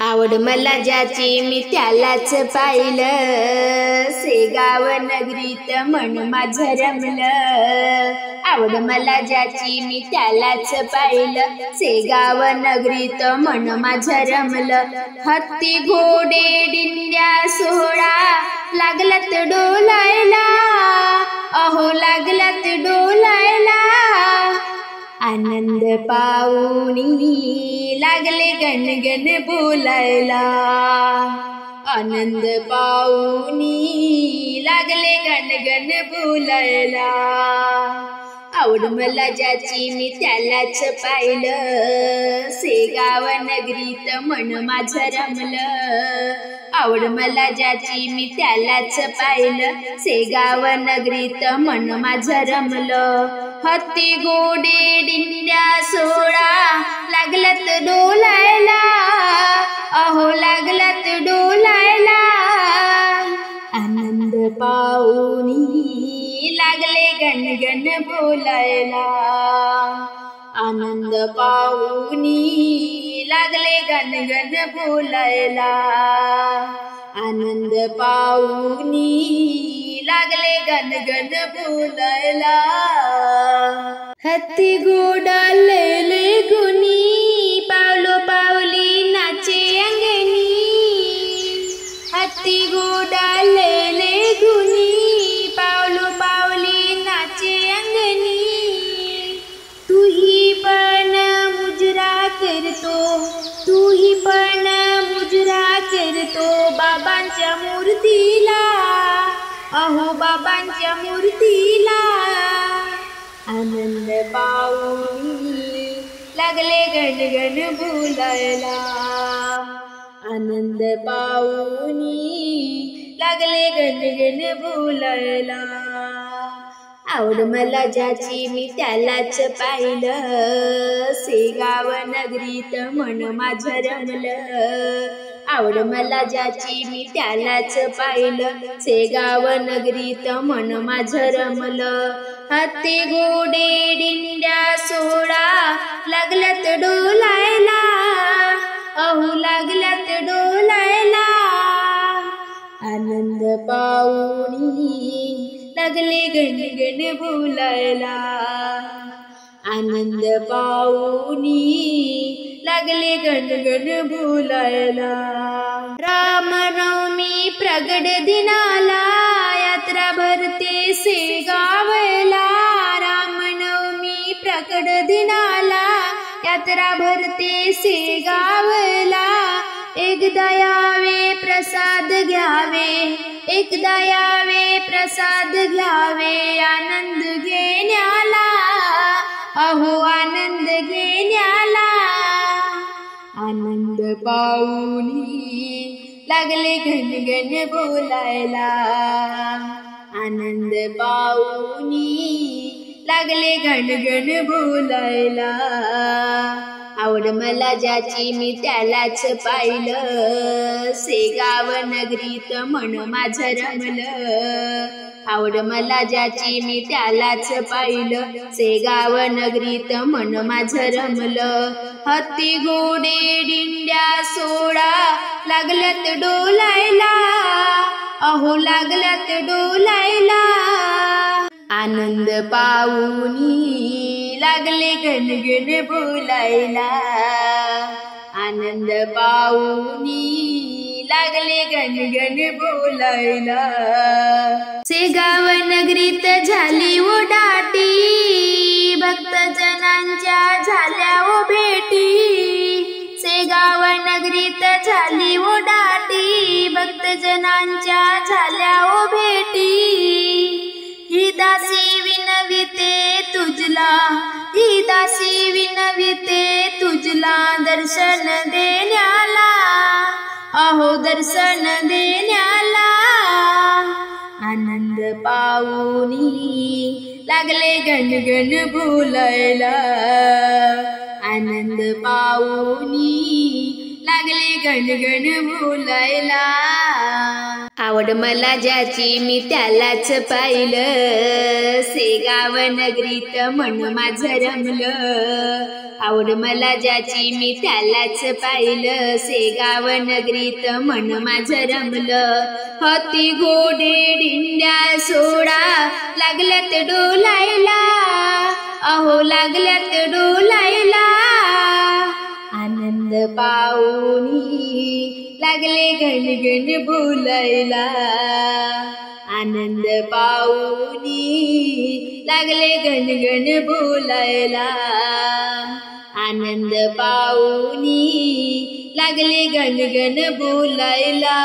आवड मला ज्याची मी त्यालाच पाहिलं, शेगाव नगरीत मन माझं रमलं. आवड मला ज्याची मी त्यालाच पाहिलं, शेगाव नगरीत मन माझं रमलं. हत्ती घोडे दिंड्या सोहळा लागलात डोलायला, अहो लागलात डोलायला. आनंद पाऊनी लागले गणगण बोलायला, आनंद पाऊनी लागले गणगण बोलायला. आवड मला ज्याची मी त्यालाच पाहिलं, शेगाव नगरीत मन माझं रमलं. आवड मला ज्याची मी त्यालाच पाहिलं, शेगाव नगरीत मन माझं रमलं. हत्ती घोडे दिंड्या सोहळा लागलात डोलायला, अहो लागलात डोलायला. आनंद पाऊनी लागले गणगण बोलायला, आनंद पाऊनी लागले गणगण बोलायला. आनंद पाऊनी लागले गणगण बोलायला. हत्ती घोडा लेले गुनी, पावलो पावली नाचे अंगणी. हत्ती घोडा लेले गुनी, पावलो पावली नाचे अंगणी. तूही पण मुजरा करतो, तूही पण मुजरा करतो बाबांच्या मूर्तीला, अहो बाबांच्या मूर्तीला. आनंद पाऊनी लागले गणगण बोलायला, आनंद पाऊनी लागले गणगण बोलायला. आवड मला ज्याची मी त्यालाच पाहिलं, शेगाव नगरीत मन माझं रमलं. आवड मला ज्याची मी त्यालाच पाहिलं, शेगाव नगरीत मन माझं रमलं. हत्ती घोडे दिंड्या सोहळा लागलात डोलायला, अहो लागलात डोलायला. आनंद पाऊनी लागले गणगण बोलायला, आनंद पाऊनी लागले गणगण बोलायला. रामनवमी प्रगट दिनाला यात्रा भरते शेगावला, रामनवमी प्रगट दिनाला यात्रा भरते शेगावला. एकदा यावे प्रसाद घ्यावे, एकदा यावे प्रसाद घ्यावे आनंद घेण्याला, अहो आनंद घेण्याला. आनंद पाऊनी लागले गणगण बोलायला, आनंद पाऊनी लागले गणगण बोलायला. आवड मला ज्याची मी त्यालाच पाहिलं, शेगाव नगरीत मन माझं रमलं. आवड मला ज्याची मी त्यालाच पाहिलं, शेगाव नगरीत मन माझं रमलं. हत्ती घोडे दिंड्या सोहळा लागलात डोलायला, अहो लागलात डोलायला. आनंद पाऊनी लागले गणगण बोलायला, आनंद पाऊनी लागले गणगण बोलायला. शेगाव नगरीत झाली ओ दाटी, भक्तजनांच्या झाल्या ओ भेटी. शेगाव नगरीत झाली ओ दाटी, भक्तजनांच्या झाल्या ओ भेटी. ही दासी विनविते तुझला, ही दासी विनविते तुझला दर्शन देण्याला, अहो दर्शन देण्याला. आनंद पाऊनी लागले गणगण बोलायला, आनंद पाऊनी लागले गणगण बोलायला. आवड मला ज्याची मी त्यालाच पाहिलं, शेगाव नगरीत मन माझं रमलं. आवड मला ज्याची मी त्यालाच पाहिलं, शेगाव नगरीत मन माझं रमलं. हत्ती घोडे दिंड्या सोडा लागल्यात डोलायला, अहो लागल्यात डोलायला. आनंद पाऊनी लागले गणगण बोलायला, आनंद पाऊनी लागले गणगण बोलायला, आनंद पाऊनी लागले गणगण बोलायला.